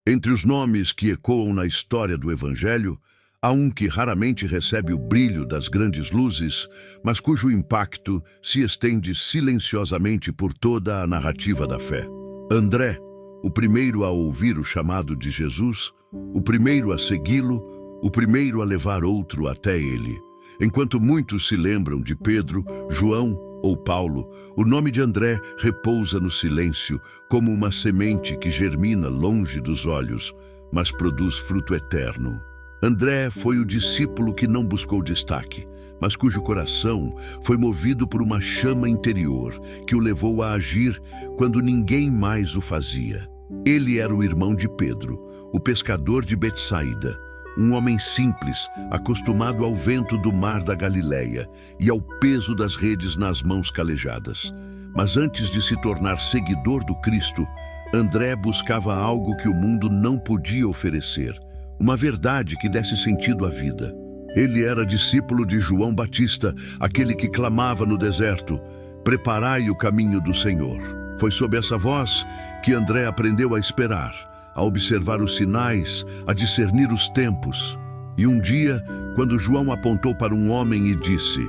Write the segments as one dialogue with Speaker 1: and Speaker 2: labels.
Speaker 1: Entre os nomes que ecoam na história do Evangelho, há um que raramente recebe o brilho das grandes luzes, mas cujo impacto se estende silenciosamente por toda a narrativa da fé. André, o primeiro a ouvir o chamado de Jesus, o primeiro a segui-lo, o primeiro a levar outro até ele. Enquanto muitos se lembram de Pedro, João ou Paulo, o nome de André repousa no silêncio, como uma semente que germina longe dos olhos, mas produz fruto eterno. André foi o discípulo que não buscou destaque, mas cujo coração foi movido por uma chama interior que o levou a agir quando ninguém mais o fazia. Ele era o irmão de Pedro, o pescador de Betsaida, um homem simples, acostumado ao vento do mar da Galileia e ao peso das redes nas mãos calejadas. Mas antes de se tornar seguidor do Cristo, André buscava algo que o mundo não podia oferecer, uma verdade que desse sentido à vida. Ele era discípulo de João Batista, aquele que clamava no deserto: "Preparai o caminho do Senhor". Foi sob essa voz que André aprendeu a esperar, a observar os sinais, a discernir os tempos. E um dia, quando João apontou para um homem e disse: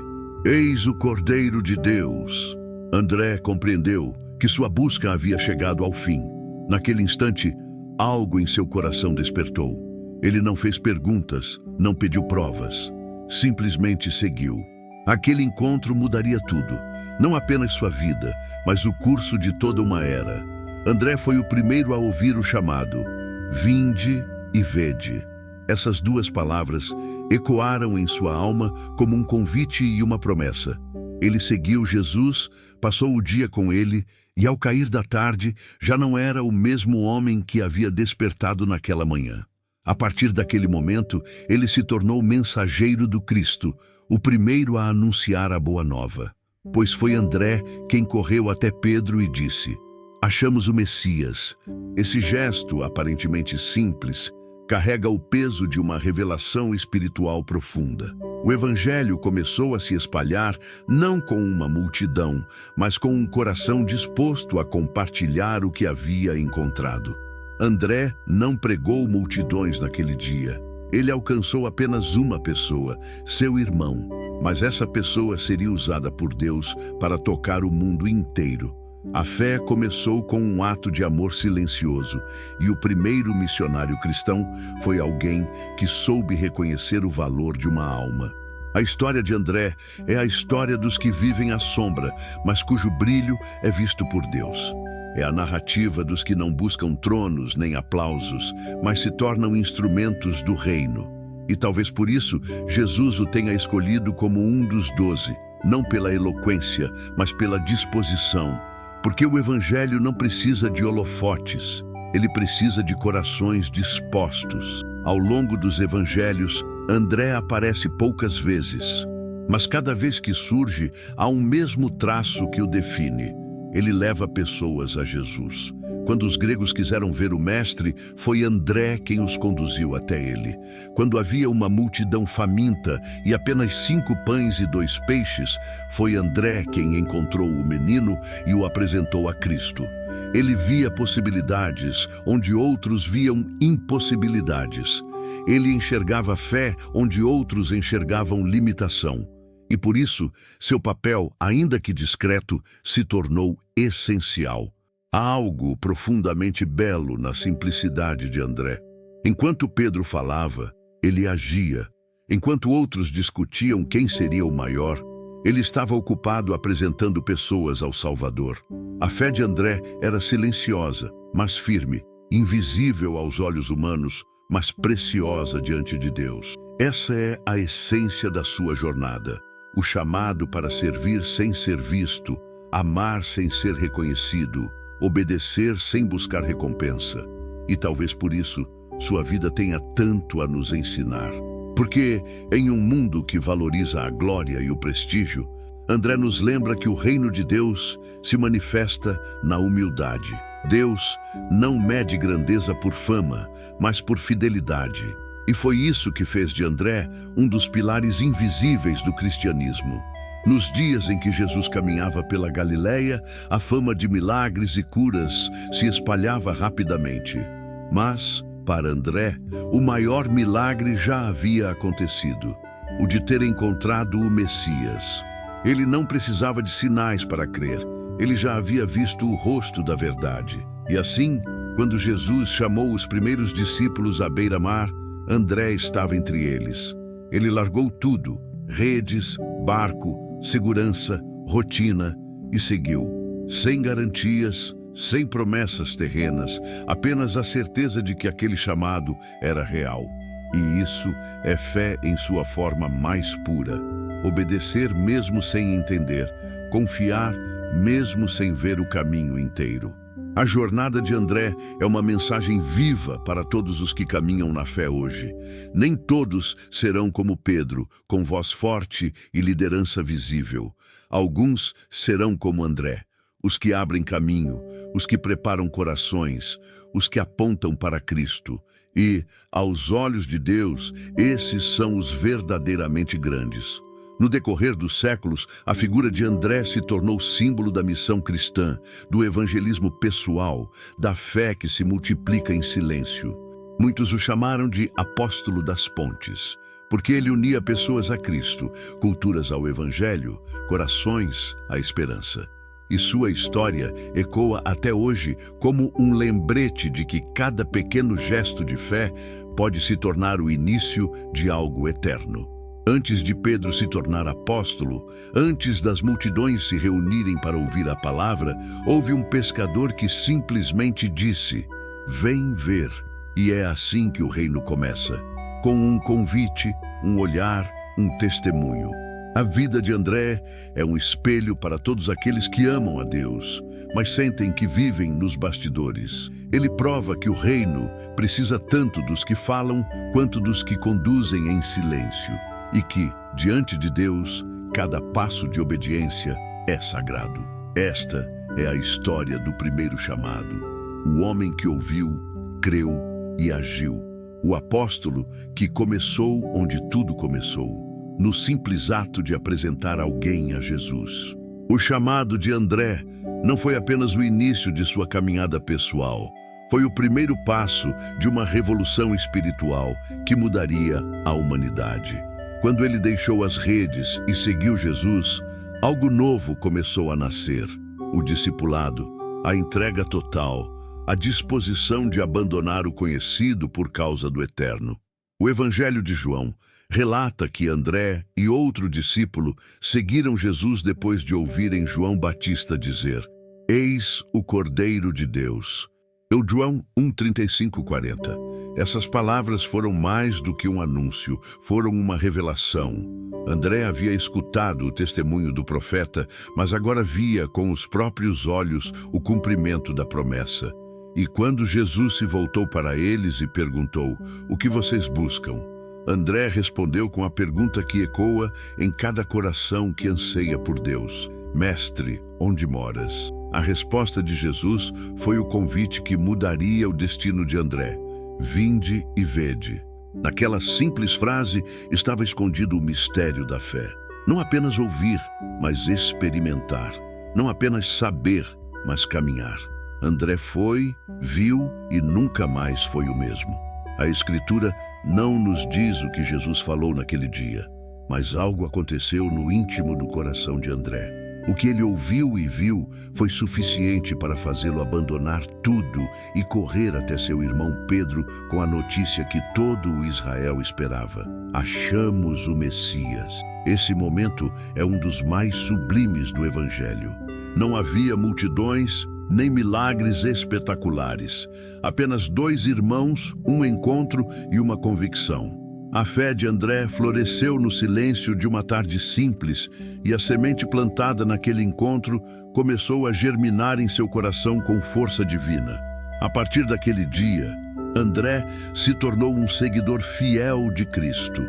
Speaker 1: "Eis o Cordeiro de Deus", André compreendeu que sua busca havia chegado ao fim. Naquele instante, algo em seu coração despertou. Ele não fez perguntas, não pediu provas, simplesmente seguiu. Aquele encontro mudaria tudo, não apenas sua vida, mas o curso de toda uma era. André foi o primeiro a ouvir o chamado: "Vinde e vede". Essas duas palavras ecoaram em sua alma como um convite e uma promessa. Ele seguiu Jesus, passou o dia com ele, e ao cair da tarde já não era o mesmo homem que havia despertado naquela manhã. A partir daquele momento, ele se tornou mensageiro do Cristo, o primeiro a anunciar a boa nova. Pois foi André quem correu até Pedro e disse: "Achamos o Messias". Esse gesto, aparentemente simples, carrega o peso de uma revelação espiritual profunda. O Evangelho começou a se espalhar não com uma multidão, mas com um coração disposto a compartilhar o que havia encontrado. André não pregou multidões naquele dia. Ele alcançou apenas uma pessoa, seu irmão, mas essa pessoa seria usada por Deus para tocar o mundo inteiro. A fé começou com um ato de amor silencioso, e o primeiro missionário cristão foi alguém que soube reconhecer o valor de uma alma. A história de André é a história dos que vivem à sombra, mas cujo brilho é visto por Deus. É a narrativa dos que não buscam tronos nem aplausos, mas se tornam instrumentos do reino. E talvez por isso Jesus o tenha escolhido como um dos 12, não pela eloquência, mas pela disposição. Porque o Evangelho não precisa de holofotes, ele precisa de corações dispostos. Ao longo dos Evangelhos, André aparece poucas vezes, mas cada vez que surge, há um mesmo traço que o define. Ele leva pessoas a Jesus. Quando os gregos quiseram ver o Mestre, foi André quem os conduziu até ele. Quando havia uma multidão faminta e apenas 5 pães e 2 peixes, foi André quem encontrou o menino e o apresentou a Cristo. Ele via possibilidades onde outros viam impossibilidades. Ele enxergava fé onde outros enxergavam limitação. E por isso, seu papel, ainda que discreto, se tornou essencial. Há algo profundamente belo na simplicidade de André. Enquanto Pedro falava, ele agia. Enquanto outros discutiam quem seria o maior, ele estava ocupado apresentando pessoas ao Salvador. A fé de André era silenciosa, mas firme, invisível aos olhos humanos, mas preciosa diante de Deus. Essa é a essência da sua jornada. O chamado para servir sem ser visto, amar sem ser reconhecido, obedecer sem buscar recompensa. E talvez por isso, sua vida tenha tanto a nos ensinar. Porque, em um mundo que valoriza a glória e o prestígio, André nos lembra que o reino de Deus se manifesta na humildade. Deus não mede grandeza por fama, mas por fidelidade. E foi isso que fez de André um dos pilares invisíveis do cristianismo. Nos dias em que Jesus caminhava pela Galileia, a fama de milagres e curas se espalhava rapidamente. Mas, Para André, o maior milagre já havia acontecido, o de ter encontrado o Messias. Ele não precisava de sinais para crer, ele já havia visto o rosto da verdade. E assim, quando Jesus chamou os primeiros discípulos à beira-mar, André estava entre eles. Ele largou tudo, redes, barco, segurança, rotina, e seguiu, sem garantias, sem promessas terrenas, apenas a certeza de que aquele chamado era real. E isso é fé em sua forma mais pura. Obedecer mesmo sem entender, confiar mesmo sem ver o caminho inteiro. A jornada de André é uma mensagem viva para todos os que caminham na fé hoje. Nem todos serão como Pedro, com voz forte e liderança visível. Alguns serão como André, os que abrem caminho, os que preparam corações, os que apontam para Cristo. E, aos olhos de Deus, esses são os verdadeiramente grandes. No decorrer dos séculos, a figura de André se tornou símbolo da missão cristã, do evangelismo pessoal, da fé que se multiplica em silêncio. Muitos o chamaram de apóstolo das pontes, porque ele unia pessoas a Cristo, culturas ao Evangelho, corações à esperança. E sua história ecoa até hoje como um lembrete de que cada pequeno gesto de fé pode se tornar o início de algo eterno. Antes de Pedro se tornar apóstolo, antes das multidões se reunirem para ouvir a palavra, houve um pescador que simplesmente disse: "Vem ver." E é assim que o reino começa, com um convite, um olhar, um testemunho. A vida de André é um espelho para todos aqueles que amam a Deus, mas sentem que vivem nos bastidores. Ele prova que o reino precisa tanto dos que falam quanto dos que conduzem em silêncio. E que, diante de Deus, cada passo de obediência é sagrado. Esta é a história do primeiro chamado. O homem que ouviu, creu e agiu. O apóstolo que começou onde tudo começou, no simples ato de apresentar alguém a Jesus. O chamado de André não foi apenas o início de sua caminhada pessoal, foi o primeiro passo de uma revolução espiritual que mudaria a humanidade. Quando ele deixou as redes e seguiu Jesus, algo novo começou a nascer. O discipulado, a entrega total, a disposição de abandonar o conhecido por causa do eterno. O Evangelho de João relata que André e outro discípulo seguiram Jesus depois de ouvirem João Batista dizer: "Eis o Cordeiro de Deus." João 1:35-40. Essas palavras foram mais do que um anúncio, foram uma revelação. André havia escutado o testemunho do profeta, mas agora via com os próprios olhos o cumprimento da promessa. E quando Jesus se voltou para eles e perguntou: "O que vocês buscam?", André respondeu com a pergunta que ecoa em cada coração que anseia por Deus: "Mestre, onde moras?" A resposta de Jesus foi o convite que mudaria o destino de André: "Vinde e vede." Naquela simples frase estava escondido o mistério da fé. Não apenas ouvir, mas experimentar. Não apenas saber, mas caminhar. André foi, viu e nunca mais foi o mesmo. A Escritura não nos diz o que Jesus falou naquele dia, mas algo aconteceu no íntimo do coração de André. O que ele ouviu e viu foi suficiente para fazê-lo abandonar tudo e correr até seu irmão Pedro com a notícia que todo o Israel esperava: "Achamos o Messias." Esse momento é um dos mais sublimes do Evangelho. Não havia multidões, nem milagres espetaculares. Apenas dois irmãos, um encontro e uma convicção. A fé de André floresceu no silêncio de uma tarde simples, e a semente plantada naquele encontro começou a germinar em seu coração com força divina. A partir daquele dia, André se tornou um seguidor fiel de Cristo.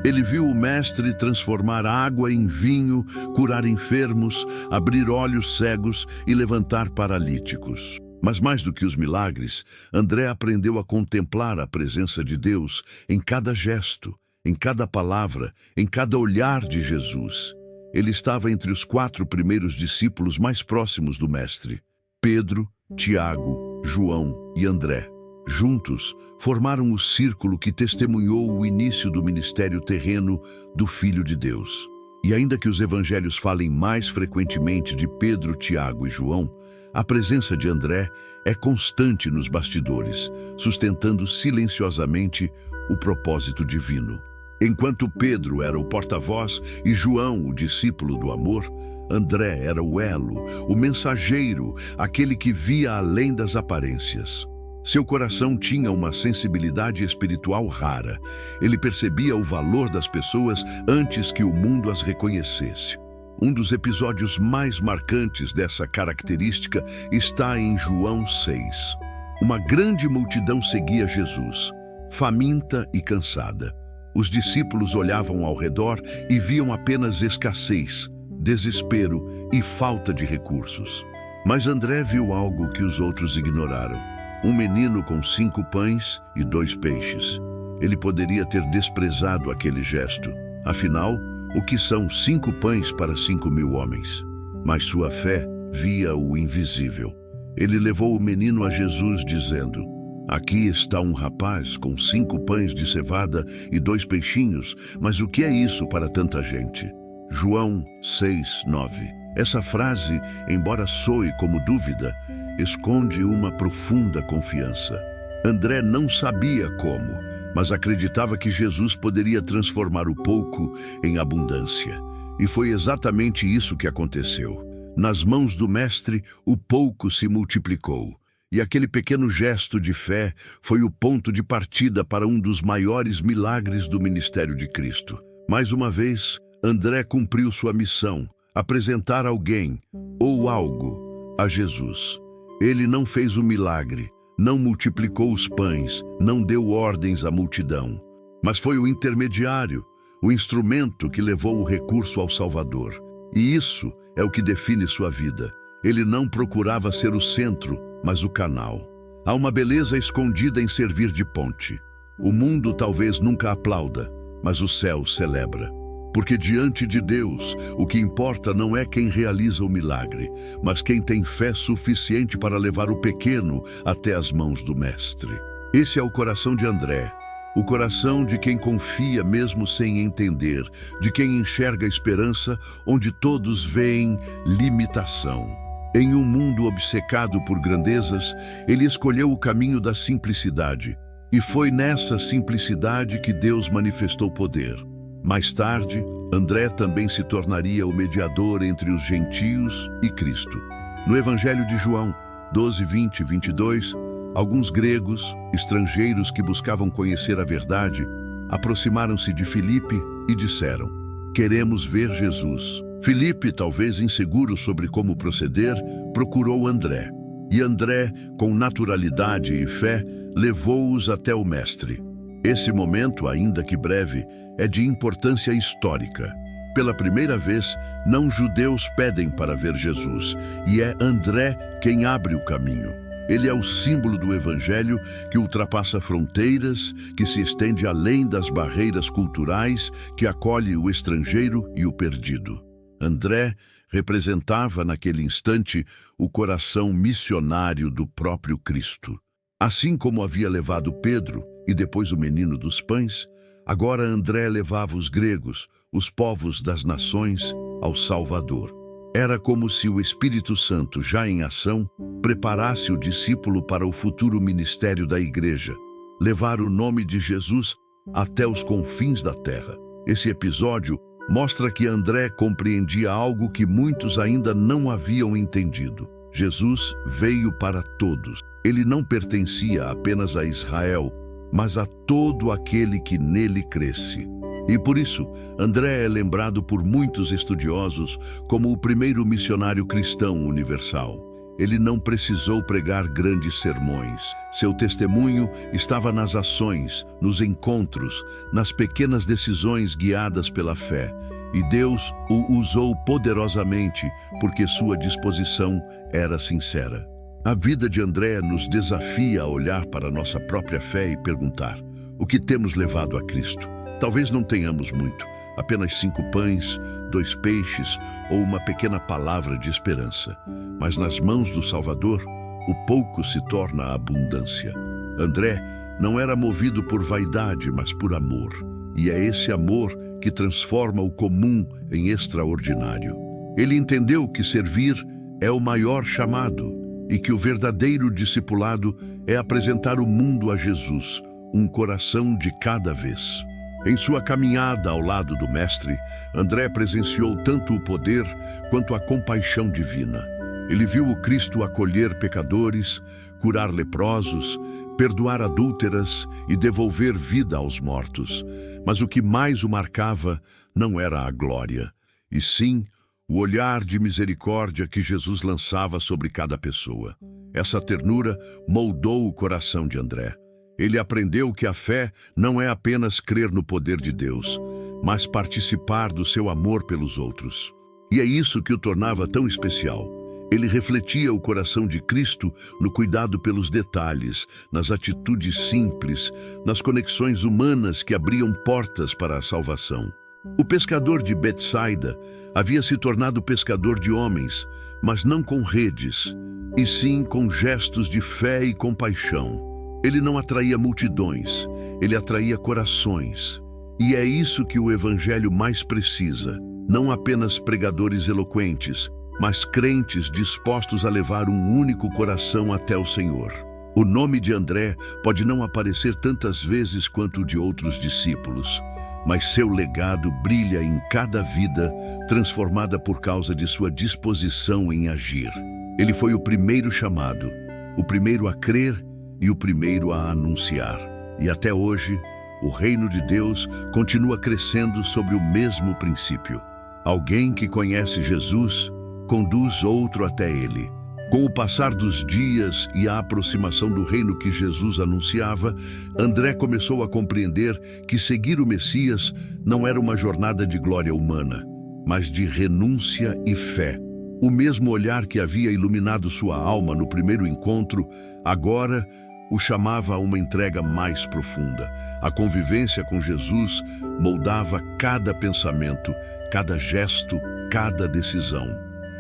Speaker 1: Ele viu o Mestre transformar água em vinho, curar enfermos, abrir olhos cegos e levantar paralíticos. Mas mais do que os milagres, André aprendeu a contemplar a presença de Deus em cada gesto, em cada palavra, em cada olhar de Jesus. Ele estava entre os 4 primeiros discípulos mais próximos do Mestre: Pedro, Tiago, João e André. Juntos, formaram o círculo que testemunhou o início do ministério terreno do Filho de Deus. E ainda que os evangelhos falem mais frequentemente de Pedro, Tiago e João, a presença de André é constante nos bastidores, sustentando silenciosamente o propósito divino. Enquanto Pedro era o porta-voz e João o discípulo do amor, André era o elo, o mensageiro, aquele que via além das aparências. Seu coração tinha uma sensibilidade espiritual rara. Ele percebia o valor das pessoas antes que o mundo as reconhecesse. Um dos episódios mais marcantes dessa característica está em João 6. Uma grande multidão seguia Jesus, faminta e cansada. Os discípulos olhavam ao redor e viam apenas escassez, desespero e falta de recursos. Mas André viu algo que os outros ignoraram. Um menino com 5 pães e 2 peixes. Ele poderia ter desprezado aquele gesto. Afinal, o que são 5 pães para 5.000 homens? Mas sua fé via o invisível. Ele levou o menino a Jesus dizendo: aqui está um rapaz com 5 pães de cevada e 2 peixinhos, mas o que é isso para tanta gente? João 6:9. Essa frase, embora soe como dúvida, esconde uma profunda confiança. André não sabia como, mas acreditava que Jesus poderia transformar o pouco em abundância. E foi exatamente isso que aconteceu. Nas mãos do Mestre, o pouco se multiplicou. E aquele pequeno gesto de fé foi o ponto de partida para um dos maiores milagres do ministério de Cristo. Mais uma vez, André cumpriu sua missão: apresentar alguém ou algo a Jesus. Ele não fez o milagre, não multiplicou os pães, não deu ordens à multidão, mas foi o intermediário, o instrumento que levou o recurso ao Salvador. E isso é o que define sua vida. Ele não procurava ser o centro, mas o canal. Há uma beleza escondida em servir de ponte. O mundo talvez nunca aplauda, mas o céu celebra. Porque diante de Deus, o que importa não é quem realiza o milagre, mas quem tem fé suficiente para levar o pequeno até as mãos do Mestre. Esse é o coração de André, o coração de quem confia mesmo sem entender, de quem enxerga a esperança onde todos veem limitação. Em um mundo obcecado por grandezas, ele escolheu o caminho da simplicidade, e foi nessa simplicidade que Deus manifestou poder. Mais tarde, André também se tornaria o mediador entre os gentios e Cristo. No Evangelho de João 12, 20 e 22, alguns gregos, estrangeiros que buscavam conhecer a verdade, aproximaram-se de Filipe e disseram: queremos ver Jesus. Filipe, talvez inseguro sobre como proceder, procurou André. E André, com naturalidade e fé, levou-os até o Mestre. Esse momento, ainda que breve, é de importância histórica. Pela primeira vez, não-judeus pedem para ver Jesus, e é André quem abre o caminho. Ele é o símbolo do Evangelho que ultrapassa fronteiras, que se estende além das barreiras culturais, que acolhe o estrangeiro e o perdido. André representava, naquele instante, o coração missionário do próprio Cristo. Assim como havia levado Pedro e depois o menino dos pães, agora André levava os gregos, os povos das nações, ao Salvador. Era como se o Espírito Santo, já em ação, preparasse o discípulo para o futuro ministério da igreja, levar o nome de Jesus até os confins da terra. Esse episódio mostra que André compreendia algo que muitos ainda não haviam entendido. Jesus veio para todos. Ele não pertencia apenas a Israel, mas a todo aquele que nele cresce. E por isso, André é lembrado por muitos estudiosos como o primeiro missionário cristão universal. Ele não precisou pregar grandes sermões. Seu testemunho estava nas ações, nos encontros, nas pequenas decisões guiadas pela fé. E Deus o usou poderosamente porque sua disposição era sincera. A vida de André nos desafia a olhar para a nossa própria fé e perguntar: o que temos levado a Cristo? Talvez não tenhamos muito, apenas 5 pães, 2 peixes ou uma pequena palavra de esperança. Mas nas mãos do Salvador, o pouco se torna abundância. André não era movido por vaidade, mas por amor. E é esse amor que transforma o comum em extraordinário. Ele entendeu que servir é o maior chamado e que o verdadeiro discipulado é apresentar o mundo a Jesus, um coração de cada vez. Em sua caminhada ao lado do Mestre, André presenciou tanto o poder quanto a compaixão divina. Ele viu o Cristo acolher pecadores, curar leprosos, perdoar adúlteras e devolver vida aos mortos. Mas o que mais o marcava não era a glória, e sim o olhar de misericórdia que Jesus lançava sobre cada pessoa. Essa ternura moldou o coração de André. Ele aprendeu que a fé não é apenas crer no poder de Deus, mas participar do seu amor pelos outros. E é isso que o tornava tão especial. Ele refletia o coração de Cristo no cuidado pelos detalhes, nas atitudes simples, nas conexões humanas que abriam portas para a salvação. O pescador de Betsaida havia se tornado pescador de homens, mas não com redes, e sim com gestos de fé e compaixão. Ele não atraía multidões, ele atraía corações. E é isso que o Evangelho mais precisa, não apenas pregadores eloquentes, mas crentes dispostos a levar um único coração até o Senhor. O nome de André pode não aparecer tantas vezes quanto o de outros discípulos, mas seu legado brilha em cada vida transformada por causa de sua disposição em agir. Ele foi o primeiro chamado, o primeiro a crer e o primeiro a anunciar. E até hoje, o reino de Deus continua crescendo sobre o mesmo princípio. Alguém que conhece Jesus conduz outro até ele. Com o passar dos dias e a aproximação do reino que Jesus anunciava, André começou a compreender que seguir o Messias não era uma jornada de glória humana, mas de renúncia e fé. O mesmo olhar que havia iluminado sua alma no primeiro encontro, agora o chamava a uma entrega mais profunda. A convivência com Jesus moldava cada pensamento, cada gesto, cada decisão.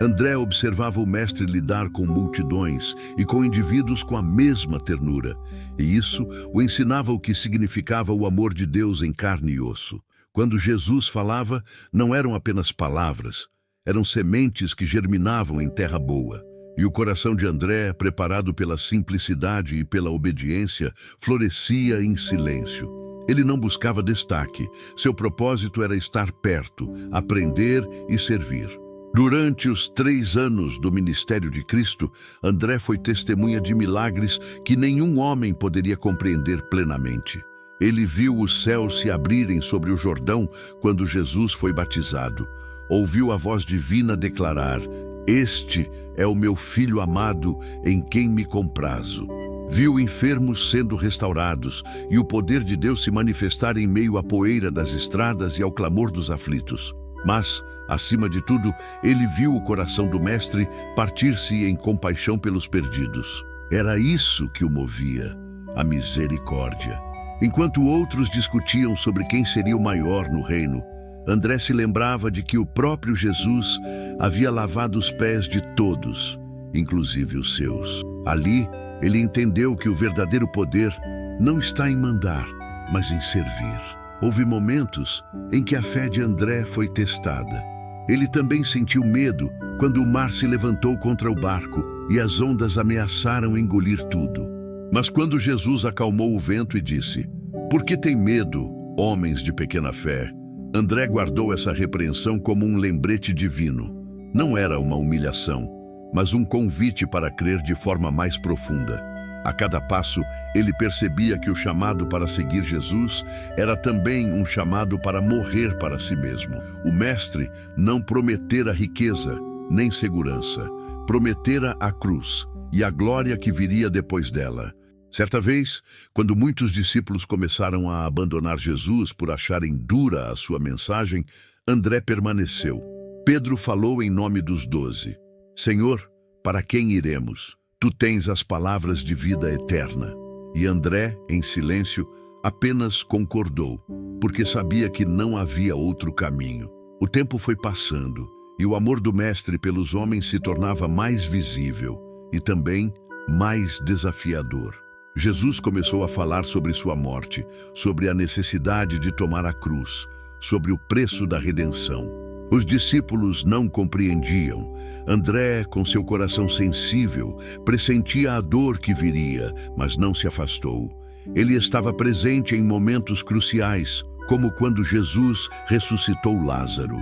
Speaker 1: André observava o Mestre lidar com multidões e com indivíduos com a mesma ternura, e isso o ensinava o que significava o amor de Deus em carne e osso. Quando Jesus falava, não eram apenas palavras, eram sementes que germinavam em terra boa. E o coração de André, preparado pela simplicidade e pela obediência, florescia em silêncio. Ele não buscava destaque, seu propósito era estar perto, aprender e servir. Durante os 3 anos do ministério de Cristo, André foi testemunha de milagres que nenhum homem poderia compreender plenamente. Ele viu os céus se abrirem sobre o Jordão quando Jesus foi batizado. Ouviu a voz divina declarar: "Este é o meu filho amado, em quem me comprazo." Viu enfermos sendo restaurados e o poder de Deus se manifestar em meio à poeira das estradas e ao clamor dos aflitos. Mas, acima de tudo, ele viu o coração do Mestre partir-se em compaixão pelos perdidos. Era isso que o movia, a misericórdia. Enquanto outros discutiam sobre quem seria o maior no reino, André se lembrava de que o próprio Jesus havia lavado os pés de todos, inclusive os seus. Ali, ele entendeu que o verdadeiro poder não está em mandar, mas em servir. Houve momentos em que a fé de André foi testada. Ele também sentiu medo quando o mar se levantou contra o barco e as ondas ameaçaram engolir tudo. Mas quando Jesus acalmou o vento e disse: "Por que tem medo, homens de pequena fé?", André guardou essa repreensão como um lembrete divino. Não era uma humilhação, mas um convite para crer de forma mais profunda. A cada passo, ele percebia que o chamado para seguir Jesus era também um chamado para morrer para si mesmo. O Mestre não prometera riqueza, nem segurança. Prometera a cruz e a glória que viria depois dela. Certa vez, quando muitos discípulos começaram a abandonar Jesus por acharem dura a sua mensagem, André permaneceu. Pedro falou em nome dos 12. "Senhor, para quem iremos? Tu tens as palavras de vida eterna." E André, em silêncio, apenas concordou, porque sabia que não havia outro caminho. O tempo foi passando, e o amor do Mestre pelos homens se tornava mais visível e também mais desafiador. Jesus começou a falar sobre sua morte, sobre a necessidade de tomar a cruz, sobre o preço da redenção. Os discípulos não compreendiam. André, com seu coração sensível, pressentia a dor que viria, mas não se afastou. Ele estava presente em momentos cruciais, como quando Jesus ressuscitou Lázaro.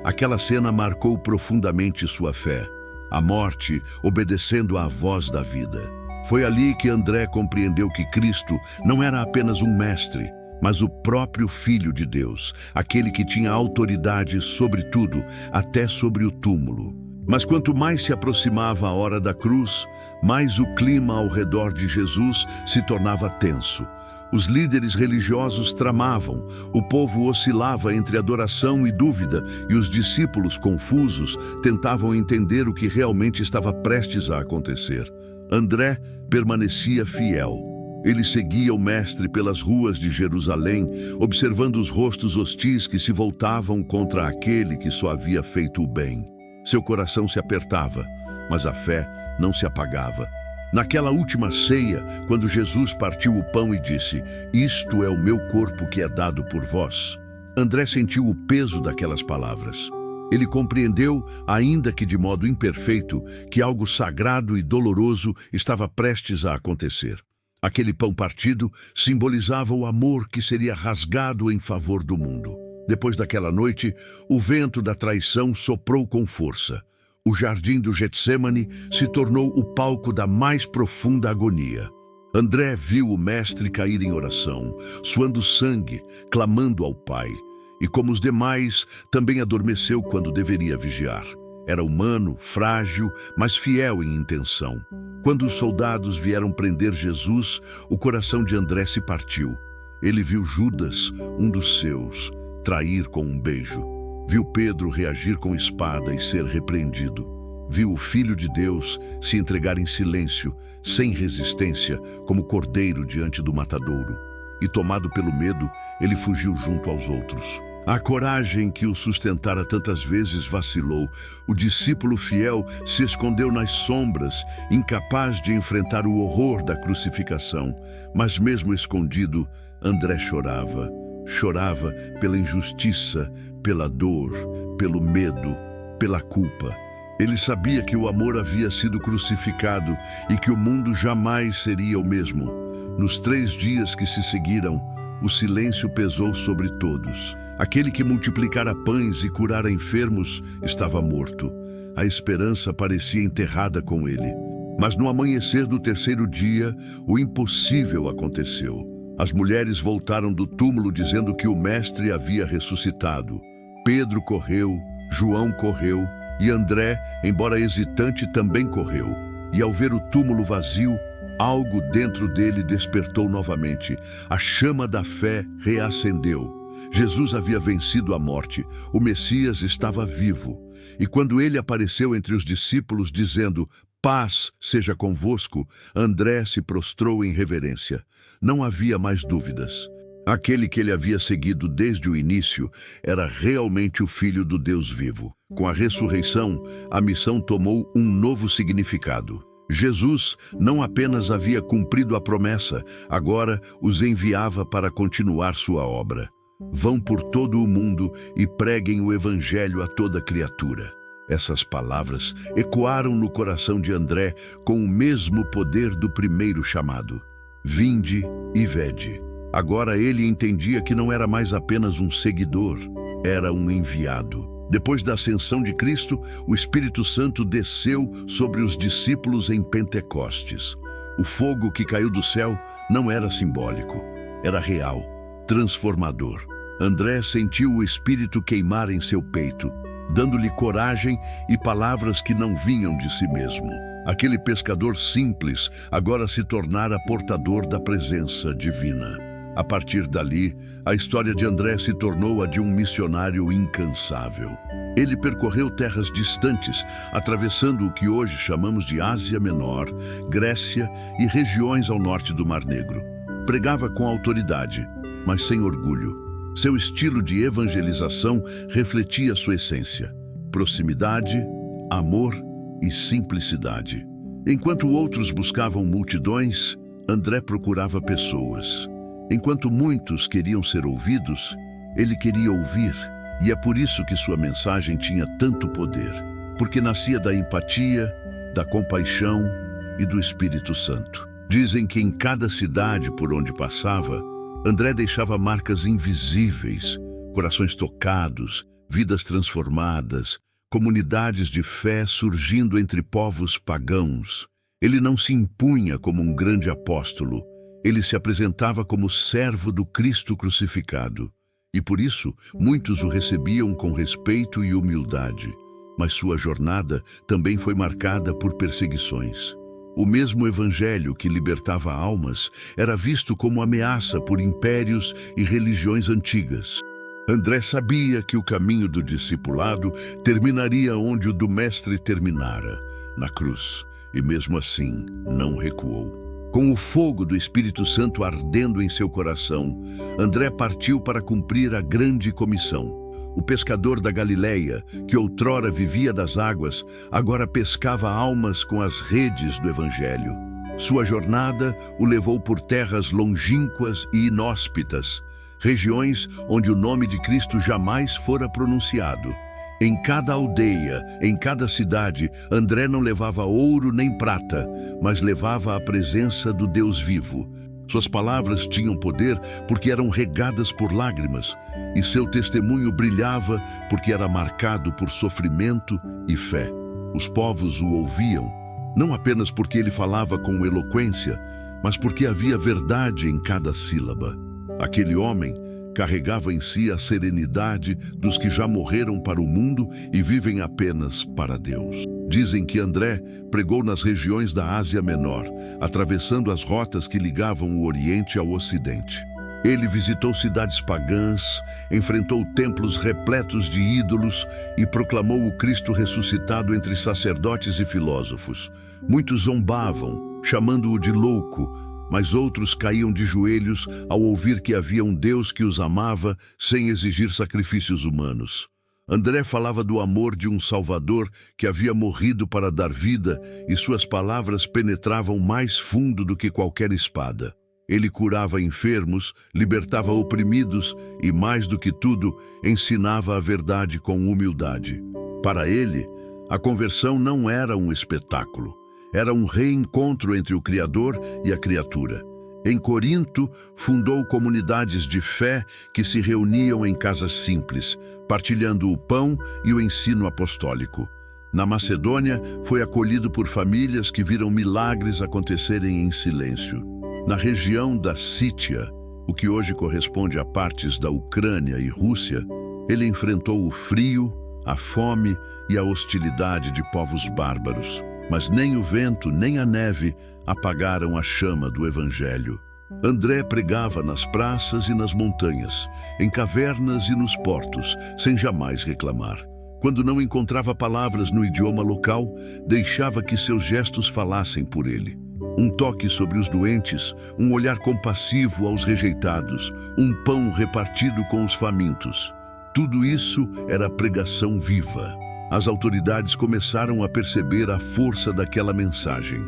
Speaker 1: Aquela cena marcou profundamente sua fé, a morte obedecendo à voz da vida. Foi ali que André compreendeu que Cristo não era apenas um mestre, mas o próprio Filho de Deus, aquele que tinha autoridade sobre tudo, até sobre o túmulo. Mas quanto mais se aproximava a hora da cruz, mais o clima ao redor de Jesus se tornava tenso. Os líderes religiosos tramavam, o povo oscilava entre adoração e dúvida, e os discípulos, confusos, tentavam entender o que realmente estava prestes a acontecer. André permanecia fiel. Ele seguia o mestre pelas ruas de Jerusalém, observando os rostos hostis que se voltavam contra aquele que só havia feito o bem. Seu coração se apertava, mas a fé não se apagava. Naquela última ceia, quando Jesus partiu o pão e disse: "Isto é o meu corpo que é dado por vós", André sentiu o peso daquelas palavras. Ele compreendeu, ainda que de modo imperfeito, que algo sagrado e doloroso estava prestes a acontecer. Aquele pão partido simbolizava o amor que seria rasgado em favor do mundo. Depois daquela noite, o vento da traição soprou com força. O jardim do Getsêmani se tornou o palco da mais profunda agonia. André viu o mestre cair em oração, suando sangue, clamando ao Pai. E como os demais, também adormeceu quando deveria vigiar. Era humano, frágil, mas fiel em intenção. Quando os soldados vieram prender Jesus, o coração de André se partiu. Ele viu Judas, um dos seus, trair com um beijo. Viu Pedro reagir com espada e ser repreendido. Viu o Filho de Deus se entregar em silêncio, sem resistência, como cordeiro diante do matadouro. E tomado pelo medo, ele fugiu junto aos outros. A coragem que o sustentara tantas vezes vacilou. O discípulo fiel se escondeu nas sombras, incapaz de enfrentar o horror da crucificação. Mas mesmo escondido, André chorava. Chorava pela injustiça, pela dor, pelo medo, pela culpa. Ele sabia que o amor havia sido crucificado e que o mundo jamais seria o mesmo. Nos 3 dias que se seguiram, o silêncio pesou sobre todos. Aquele que multiplicara pães e curara enfermos estava morto. A esperança parecia enterrada com ele. Mas no amanhecer do 3º dia, o impossível aconteceu. As mulheres voltaram do túmulo dizendo que o mestre havia ressuscitado. Pedro correu, João correu e André, embora hesitante, também correu. E ao ver o túmulo vazio, algo dentro dele despertou novamente. A chama da fé reacendeu. Jesus havia vencido a morte, o Messias estava vivo. E quando ele apareceu entre os discípulos dizendo: "Paz seja convosco", André se prostrou em reverência. Não havia mais dúvidas. Aquele que ele havia seguido desde o início era realmente o Filho do Deus vivo. Com a ressurreição, a missão tomou um novo significado. Jesus não apenas havia cumprido a promessa, agora os enviava para continuar sua obra. Vão por todo o mundo e preguem o Evangelho a toda criatura. Essas palavras ecoaram no coração de André com o mesmo poder do primeiro chamado. Vinde e vede. Agora ele entendia que não era mais apenas um seguidor, era um enviado. Depois da ascensão de Cristo, o Espírito Santo desceu sobre os discípulos em Pentecostes. O fogo que caiu do céu não era simbólico, era real, transformador. André sentiu o Espírito queimar em seu peito, dando-lhe coragem e palavras que não vinham de si mesmo. Aquele pescador simples agora se tornara portador da presença divina. A partir dali, a história de André se tornou a de um missionário incansável. Ele percorreu terras distantes, atravessando o que hoje chamamos de Ásia Menor, Grécia e regiões ao norte do Mar Negro. Pregava com autoridade, mas sem orgulho. Seu estilo de evangelização refletia sua essência: proximidade, amor e simplicidade. Enquanto outros buscavam multidões, André procurava pessoas. Enquanto muitos queriam ser ouvidos, ele queria ouvir, e é por isso que sua mensagem tinha tanto poder, porque nascia da empatia, da compaixão e do Espírito Santo. Dizem que em cada cidade por onde passava, André deixava marcas invisíveis, corações tocados, vidas transformadas, comunidades de fé surgindo entre povos pagãos. Ele não se impunha como um grande apóstolo, ele se apresentava como servo do Cristo crucificado. E por isso, muitos o recebiam com respeito e humildade. Mas sua jornada também foi marcada por perseguições. O mesmo evangelho que libertava almas era visto como ameaça por impérios e religiões antigas. André sabia que o caminho do discipulado terminaria onde o do mestre terminara, na cruz, e mesmo assim não recuou. Com o fogo do Espírito Santo ardendo em seu coração, André partiu para cumprir a grande comissão. O pescador da Galileia, que outrora vivia das águas, agora pescava almas com as redes do Evangelho. Sua jornada o levou por terras longínquas e inóspitas, regiões onde o nome de Cristo jamais fora pronunciado. Em cada aldeia, em cada cidade, André não levava ouro nem prata, mas levava a presença do Deus vivo. Suas palavras tinham poder porque eram regadas por lágrimas, e seu testemunho brilhava porque era marcado por sofrimento e fé. Os povos o ouviam, não apenas porque ele falava com eloquência, mas porque havia verdade em cada sílaba. Aquele homem carregava em si a serenidade dos que já morreram para o mundo e vivem apenas para Deus. Dizem que André pregou nas regiões da Ásia Menor, atravessando as rotas que ligavam o Oriente ao Ocidente. Ele visitou cidades pagãs, enfrentou templos repletos de ídolos e proclamou o Cristo ressuscitado entre sacerdotes e filósofos. Muitos zombavam, chamando-o de louco, mas outros caíam de joelhos ao ouvir que havia um Deus que os amava sem exigir sacrifícios humanos. André falava do amor de um Salvador que havia morrido para dar vida, e suas palavras penetravam mais fundo do que qualquer espada. Ele curava enfermos, libertava oprimidos e, mais do que tudo, ensinava a verdade com humildade. Para ele, a conversão não era um espetáculo. Era um reencontro entre o Criador e a criatura. Em Corinto, fundou comunidades de fé que se reuniam em casas simples, partilhando o pão e o ensino apostólico. Na Macedônia, foi acolhido por famílias que viram milagres acontecerem em silêncio. Na região da Sítia, o que hoje corresponde a partes da Ucrânia e Rússia, ele enfrentou o frio, a fome e a hostilidade de povos bárbaros. Mas nem o vento nem a neve apagaram a chama do Evangelho. André pregava nas praças e nas montanhas, em cavernas e nos portos, sem jamais reclamar. Quando não encontrava palavras no idioma local, deixava que seus gestos falassem por ele. Um toque sobre os doentes, um olhar compassivo aos rejeitados, um pão repartido com os famintos. Tudo isso era pregação viva. As autoridades começaram a perceber a força daquela mensagem.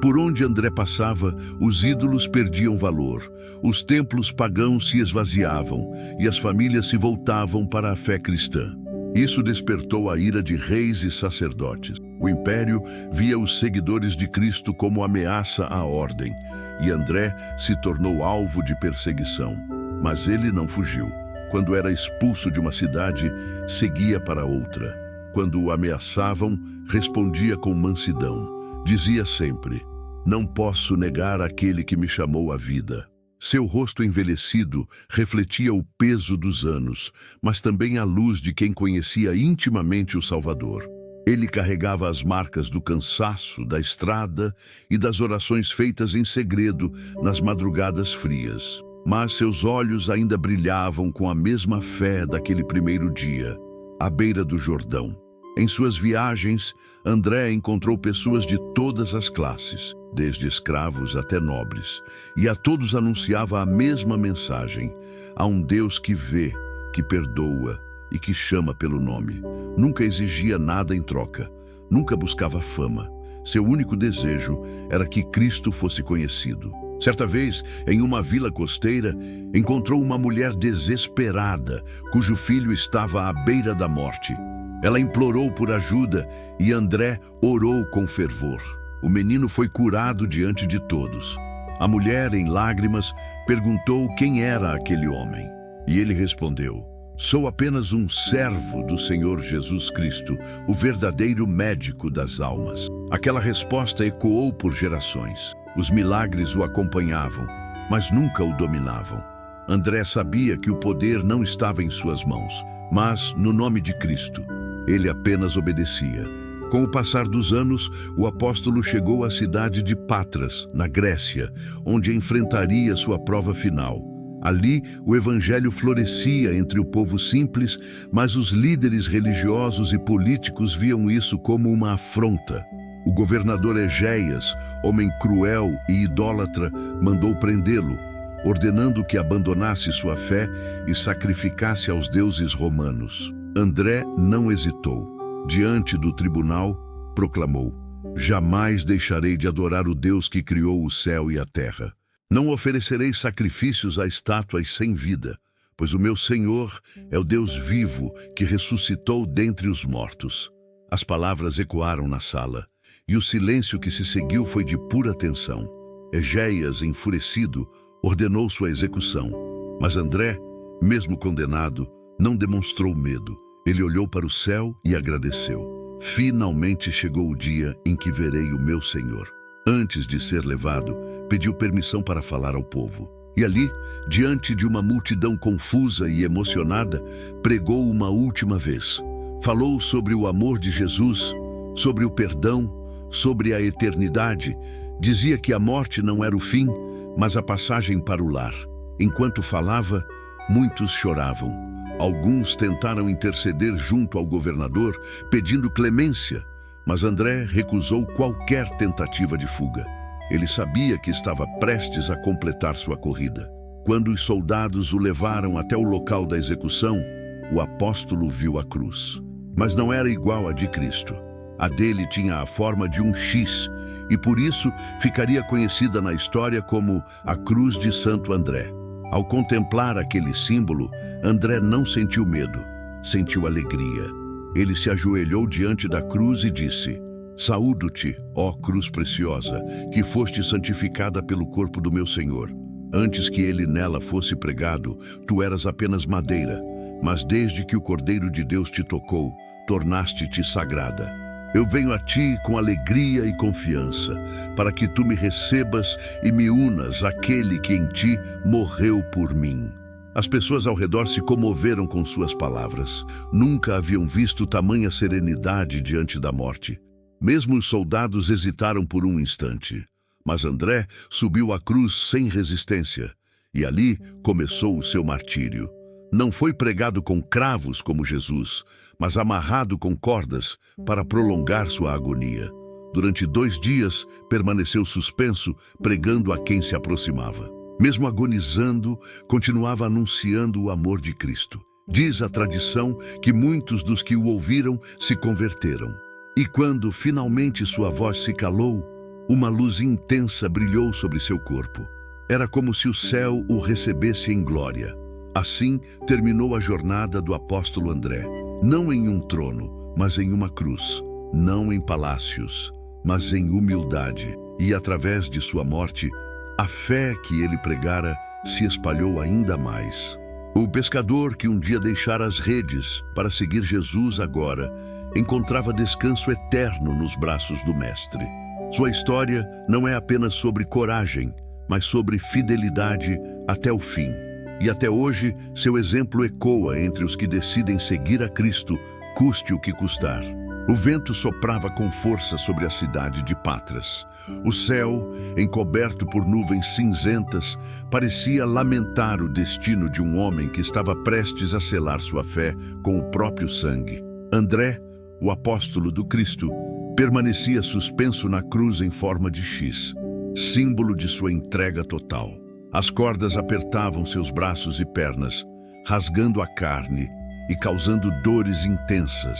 Speaker 1: Por onde André passava, os ídolos perdiam valor, os templos pagãos se esvaziavam e as famílias se voltavam para a fé cristã. Isso despertou a ira de reis e sacerdotes. O império via os seguidores de Cristo como ameaça à ordem, e André se tornou alvo de perseguição. Mas ele não fugiu. Quando era expulso de uma cidade, seguia para outra. Quando o ameaçavam, respondia com mansidão. Dizia sempre: "Não posso negar aquele que me chamou à vida." Seu rosto envelhecido refletia o peso dos anos, mas também a luz de quem conhecia intimamente o Salvador. Ele carregava as marcas do cansaço, da estrada e das orações feitas em segredo nas madrugadas frias. Mas seus olhos ainda brilhavam com a mesma fé daquele primeiro dia, à beira do Jordão. Em suas viagens, André encontrou pessoas de todas as classes, desde escravos até nobres, e a todos anunciava a mesma mensagem: há um Deus que vê, que perdoa e que chama pelo nome. Nunca exigia nada em troca, nunca buscava fama. Seu único desejo era que Cristo fosse conhecido. Certa vez, em uma vila costeira, encontrou uma mulher desesperada, cujo filho estava à beira da morte. Ela implorou por ajuda e André orou com fervor. O menino foi curado diante de todos. A mulher, em lágrimas, perguntou quem era aquele homem. E ele respondeu: "Sou apenas um servo do Senhor Jesus Cristo, o verdadeiro médico das almas." Aquela resposta ecoou por gerações. Os milagres o acompanhavam, mas nunca o dominavam. André sabia que o poder não estava em suas mãos, mas no nome de Cristo. Ele apenas obedecia. Com o passar dos anos, o apóstolo chegou à cidade de Patras, na Grécia, onde enfrentaria sua prova final. Ali, o evangelho florescia entre o povo simples, mas os líderes religiosos e políticos viam isso como uma afronta. O governador Egéias, homem cruel e idólatra, mandou prendê-lo, ordenando que abandonasse sua fé e sacrificasse aos deuses romanos. André não hesitou. Diante do tribunal, proclamou: "Jamais deixarei de adorar o Deus que criou o céu e a terra. Não oferecerei sacrifícios a estátuas sem vida, pois o meu Senhor é o Deus vivo que ressuscitou dentre os mortos." As palavras ecoaram na sala, e o silêncio que se seguiu foi de pura tensão. Egéias, enfurecido, ordenou sua execução, mas André, mesmo condenado, não demonstrou medo. Ele olhou para o céu e agradeceu. "Finalmente chegou o dia em que verei o meu Senhor." Antes de ser levado, pediu permissão para falar ao povo. E ali, diante de uma multidão confusa e emocionada, pregou uma última vez. Falou sobre o amor de Jesus, sobre o perdão, sobre a eternidade. Dizia que a morte não era o fim, mas a passagem para o lar. Enquanto falava, muitos choravam. Alguns tentaram interceder junto ao governador, pedindo clemência, mas André recusou qualquer tentativa de fuga. Ele sabia que estava prestes a completar sua corrida. Quando os soldados o levaram até o local da execução, o apóstolo viu a cruz. Mas não era igual à de Cristo. A dele tinha a forma de um X, e por isso ficaria conhecida na história como a Cruz de Santo André. Ao contemplar aquele símbolo, André não sentiu medo, sentiu alegria. Ele se ajoelhou diante da cruz e disse: "Saúdo-te, ó cruz preciosa, que foste santificada pelo corpo do meu Senhor. Antes que ele nela fosse pregado, tu eras apenas madeira, mas desde que o Cordeiro de Deus te tocou, tornaste-te sagrada. Eu venho a ti com alegria e confiança, para que tu me recebas e me unas àquele que em ti morreu por mim." As pessoas ao redor se comoveram com suas palavras. Nunca haviam visto tamanha serenidade diante da morte. Mesmo os soldados hesitaram por um instante. Mas André subiu à cruz sem resistência, e ali começou o seu martírio. Não foi pregado com cravos como Jesus, mas amarrado com cordas para prolongar sua agonia. Durante 2 dias, permaneceu suspenso, pregando a quem se aproximava. Mesmo agonizando, continuava anunciando o amor de Cristo. Diz a tradição que muitos dos que o ouviram se converteram. E quando finalmente sua voz se calou, uma luz intensa brilhou sobre seu corpo. Era como se o céu o recebesse em glória. Assim terminou a jornada do apóstolo André, não em um trono, mas em uma cruz, não em palácios, mas em humildade. E através de sua morte, a fé que ele pregara se espalhou ainda mais. O pescador que um dia deixara as redes para seguir Jesus agora, encontrava descanso eterno nos braços do Mestre. Sua história não é apenas sobre coragem, mas sobre fidelidade até o fim. E até hoje, seu exemplo ecoa entre os que decidem seguir a Cristo, custe o que custar. O vento soprava com força sobre a cidade de Patras. O céu, encoberto por nuvens cinzentas, parecia lamentar o destino de um homem que estava prestes a selar sua fé com o próprio sangue. André, o apóstolo do Cristo, permanecia suspenso na cruz em forma de X, símbolo de sua entrega total. As cordas apertavam seus braços e pernas, rasgando a carne e causando dores intensas,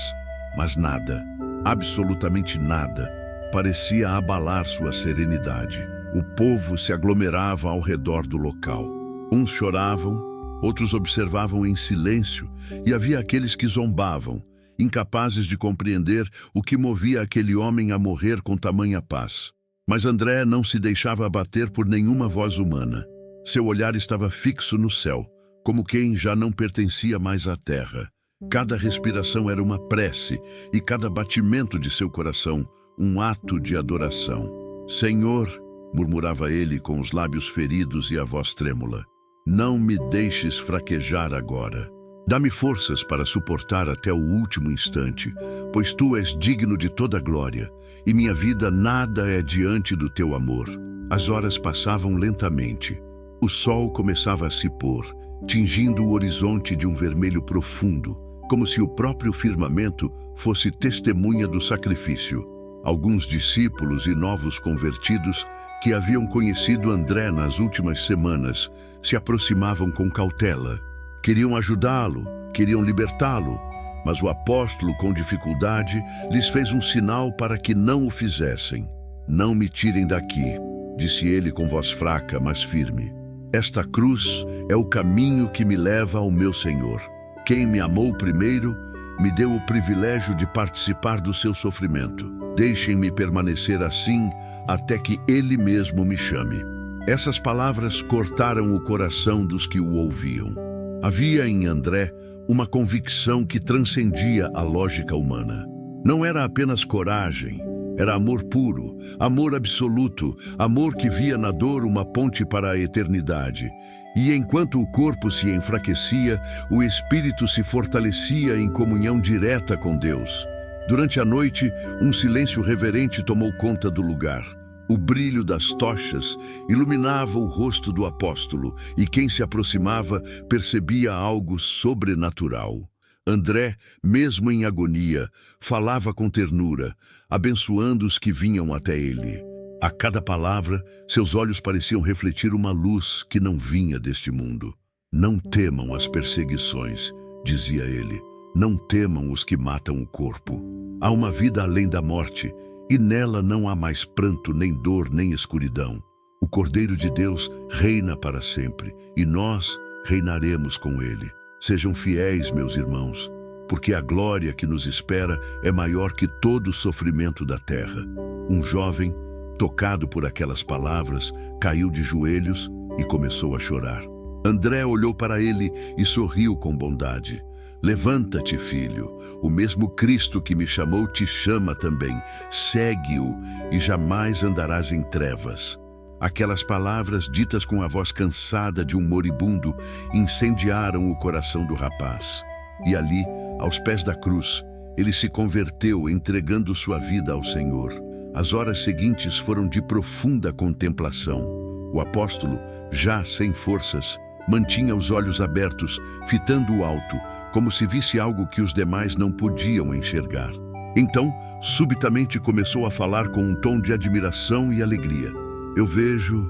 Speaker 1: mas nada, absolutamente nada, parecia abalar sua serenidade. O povo se aglomerava ao redor do local. Uns choravam, outros observavam em silêncio, e havia aqueles que zombavam, incapazes de compreender o que movia aquele homem a morrer com tamanha paz. Mas André não se deixava abater por nenhuma voz humana. Seu olhar estava fixo no céu, como quem já não pertencia mais à terra. Cada respiração era uma prece, e cada batimento de seu coração um ato de adoração. Senhor, murmurava ele com os lábios feridos e a voz trêmula, não me deixes fraquejar agora. Dá-me forças para suportar até o último instante, pois tu és digno de toda glória, e minha vida nada é diante do teu amor. As horas passavam lentamente. O sol começava a se pôr, tingindo o horizonte de um vermelho profundo, como se o próprio firmamento fosse testemunha do sacrifício. Alguns discípulos e novos convertidos que haviam conhecido André nas últimas semanas se aproximavam com cautela. Queriam ajudá-lo, queriam libertá-lo, mas o apóstolo, com dificuldade, lhes fez um sinal para que não o fizessem. Não me tirem daqui, disse ele com voz fraca, mas firme. Esta cruz é o caminho que me leva ao meu Senhor. Quem me amou primeiro, me deu o privilégio de participar do seu sofrimento. Deixem-me permanecer assim até que ele mesmo me chame. Essas palavras cortaram o coração dos que o ouviam. Havia em André uma convicção que transcendia a lógica humana. Não era apenas coragem, era amor puro, amor absoluto, amor que via na dor uma ponte para a eternidade. E enquanto o corpo se enfraquecia, o espírito se fortalecia em comunhão direta com Deus. Durante a noite, um silêncio reverente tomou conta do lugar. O brilho das tochas iluminava o rosto do apóstolo, e quem se aproximava percebia algo sobrenatural. André, mesmo em agonia, falava com ternura, abençoando os que vinham até ele. A cada palavra, seus olhos pareciam refletir uma luz que não vinha deste mundo. Não temam as perseguições, dizia ele. Não temam os que matam o corpo. Há uma vida além da morte, e nela não há mais pranto, nem dor, nem escuridão. O Cordeiro de Deus reina para sempre, e nós reinaremos com ele. Sejam fiéis, meus irmãos, porque a glória que nos espera é maior que todo o sofrimento da terra. Um jovem, tocado por aquelas palavras, caiu de joelhos e começou a chorar. André olhou para ele e sorriu com bondade. Levanta-te, filho, o mesmo Cristo que me chamou te chama também. Segue-o e jamais andarás em trevas. Aquelas palavras, ditas com a voz cansada de um moribundo, incendiaram o coração do rapaz. E ali, aos pés da cruz, ele se converteu, entregando sua vida ao Senhor. As horas seguintes foram de profunda contemplação. O apóstolo, já sem forças, mantinha os olhos abertos, fitando o alto, como se visse algo que os demais não podiam enxergar. Então, subitamente começou a falar com um tom de admiração e alegria. Eu vejo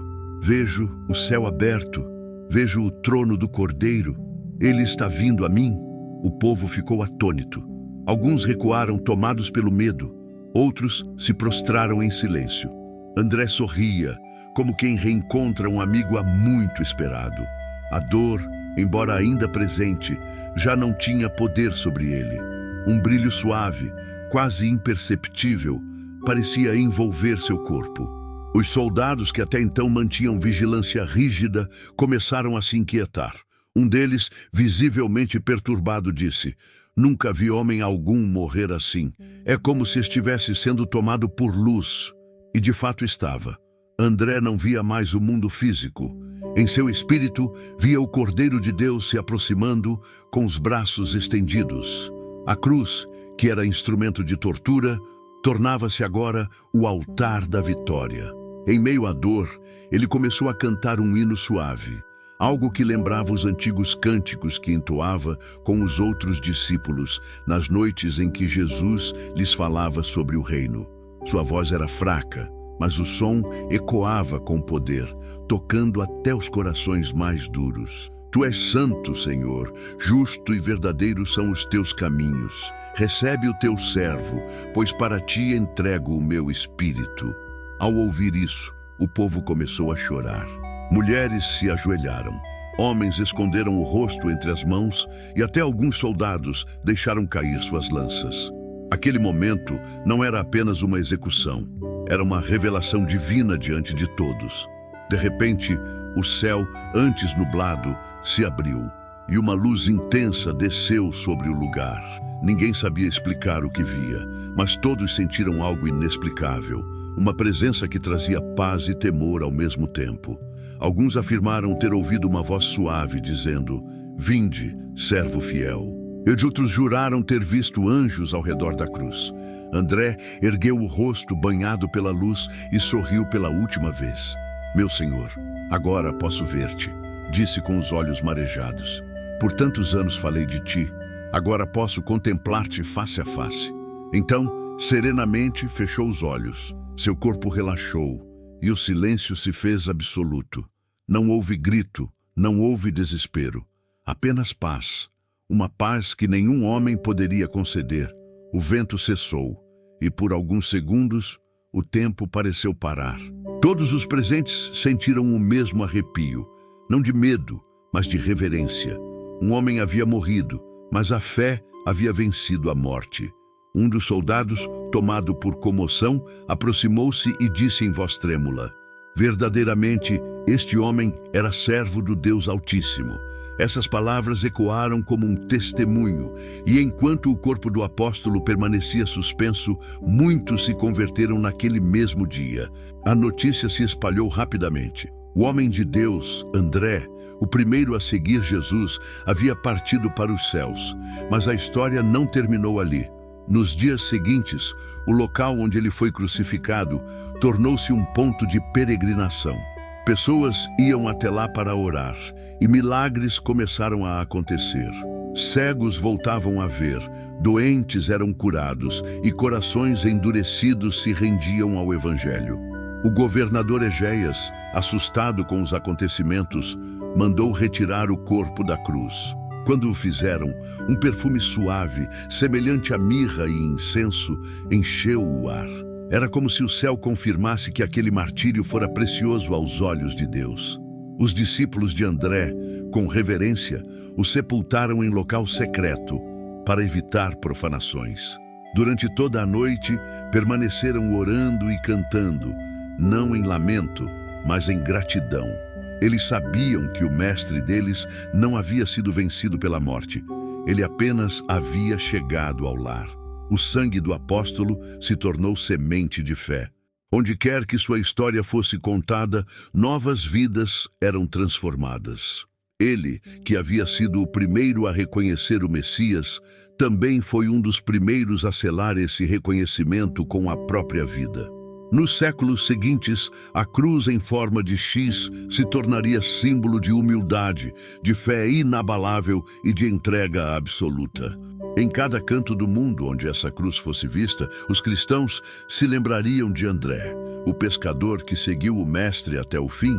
Speaker 1: o céu aberto, vejo o trono do Cordeiro. Ele está vindo a mim. O povo ficou atônito. Alguns recuaram, tomados pelo medo. Outros se prostraram em silêncio. André sorria, como quem reencontra um amigo há muito esperado. A dor, embora ainda presente, já não tinha poder sobre ele. Um brilho suave, quase imperceptível, parecia envolver seu corpo. Os soldados que até então mantinham vigilância rígida começaram a se inquietar. Um deles, visivelmente perturbado, disse: Nunca vi homem algum morrer assim. É como se estivesse sendo tomado por luz. E de fato estava. André não via mais o mundo físico. Em seu espírito, via o Cordeiro de Deus se aproximando com os braços estendidos. A cruz, que era instrumento de tortura, tornava-se agora o altar da vitória. Em meio à dor, ele começou a cantar um hino suave, algo que lembrava os antigos cânticos que entoava com os outros discípulos nas noites em que Jesus lhes falava sobre o reino. Sua voz era fraca, mas o som ecoava com poder, tocando até os corações mais duros. Tu és santo, Senhor, justo e verdadeiro são os teus caminhos. Recebe o teu servo, pois para ti entrego o meu espírito. Ao ouvir isso, o povo começou a chorar. Mulheres se ajoelharam. Homens esconderam o rosto entre as mãos e até alguns soldados deixaram cair suas lanças. Aquele momento não era apenas uma execução, era uma revelação divina diante de todos. De repente, o céu, antes nublado, se abriu e uma luz intensa desceu sobre o lugar. Ninguém sabia explicar o que via, mas todos sentiram algo inexplicável, uma presença que trazia paz e temor ao mesmo tempo. Alguns afirmaram ter ouvido uma voz suave dizendo: "Vinde, servo fiel." E outros juraram ter visto anjos ao redor da cruz. André ergueu o rosto banhado pela luz e sorriu pela última vez. "Meu Senhor, agora posso ver-te", disse com os olhos marejados. "Por tantos anos falei de ti, agora posso contemplar-te face a face." Então, serenamente fechou os olhos. Seu corpo relaxou e o silêncio se fez absoluto. Não houve grito, não houve desespero, apenas paz. Uma paz que nenhum homem poderia conceder. O vento cessou e por alguns segundos o tempo pareceu parar. Todos os presentes sentiram o mesmo arrepio, não de medo, mas de reverência. Um homem havia morrido, mas a fé havia vencido a morte. Um dos soldados, tomado por comoção, aproximou-se e disse em voz trêmula: "Verdadeiramente, este homem era servo do Deus Altíssimo." Essas palavras ecoaram como um testemunho, e enquanto o corpo do apóstolo permanecia suspenso, muitos se converteram naquele mesmo dia. A notícia se espalhou rapidamente. O homem de Deus, André, o primeiro a seguir Jesus, havia partido para os céus, mas a história não terminou ali. Nos dias seguintes, o local onde ele foi crucificado tornou-se um ponto de peregrinação. Pessoas iam até lá para orar, e milagres começaram a acontecer. Cegos voltavam a ver, doentes eram curados e corações endurecidos se rendiam ao Evangelho. O governador Egéias, assustado com os acontecimentos, mandou retirar o corpo da cruz. Quando o fizeram, um perfume suave, semelhante a mirra e incenso, encheu o ar. Era como se o céu confirmasse que aquele martírio fora precioso aos olhos de Deus. Os discípulos de André, com reverência, o sepultaram em local secreto, para evitar profanações. Durante toda a noite, permaneceram orando e cantando, não em lamento, mas em gratidão. Eles sabiam que o mestre deles não havia sido vencido pela morte. Ele apenas havia chegado ao lar. O sangue do apóstolo se tornou semente de fé. Onde quer que sua história fosse contada, novas vidas eram transformadas. Ele, que havia sido o primeiro a reconhecer o Messias, também foi um dos primeiros a selar esse reconhecimento com a própria vida. Nos séculos seguintes, a cruz em forma de X se tornaria símbolo de humildade, de fé inabalável e de entrega absoluta. Em cada canto do mundo onde essa cruz fosse vista, os cristãos se lembrariam de André, o pescador que seguiu o Mestre até o fim,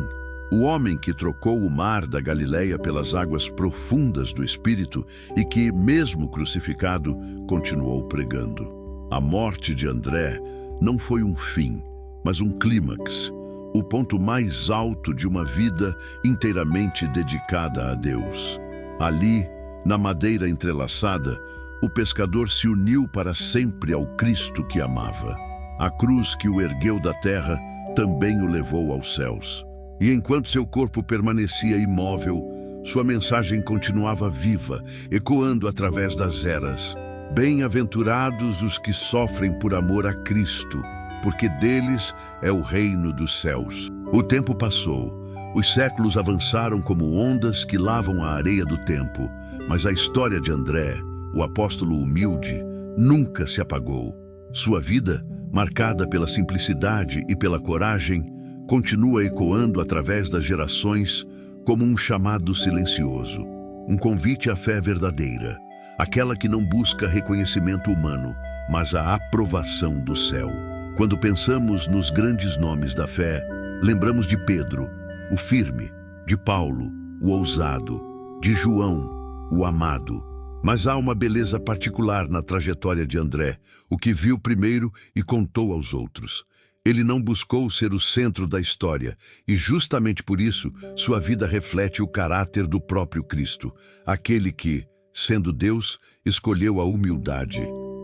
Speaker 1: o homem que trocou o mar da Galileia pelas águas profundas do Espírito e que, mesmo crucificado, continuou pregando. A morte de André não foi um fim, mas um clímax, o ponto mais alto de uma vida inteiramente dedicada a Deus. Ali, na madeira entrelaçada, o pescador se uniu para sempre ao Cristo que amava. A cruz que o ergueu da terra também o levou aos céus. E enquanto seu corpo permanecia imóvel, sua mensagem continuava viva, ecoando através das eras. Bem-aventurados os que sofrem por amor a Cristo, porque deles é o reino dos céus. O tempo passou, os séculos avançaram como ondas que lavam a areia do tempo, mas a história de André, o apóstolo humilde, nunca se apagou. Sua vida, marcada pela simplicidade e pela coragem, continua ecoando através das gerações como um chamado silencioso, um convite à fé verdadeira, aquela que não busca reconhecimento humano, mas a aprovação do céu. Quando pensamos nos grandes nomes da fé, lembramos de Pedro, o firme, de Paulo, o ousado, de João, o amado. Mas há uma beleza particular na trajetória de André, o que viu primeiro e contou aos outros. Ele não buscou ser o centro da história, e justamente por isso, sua vida reflete o caráter do próprio Cristo, aquele que, sendo Deus, escolheu a humildade.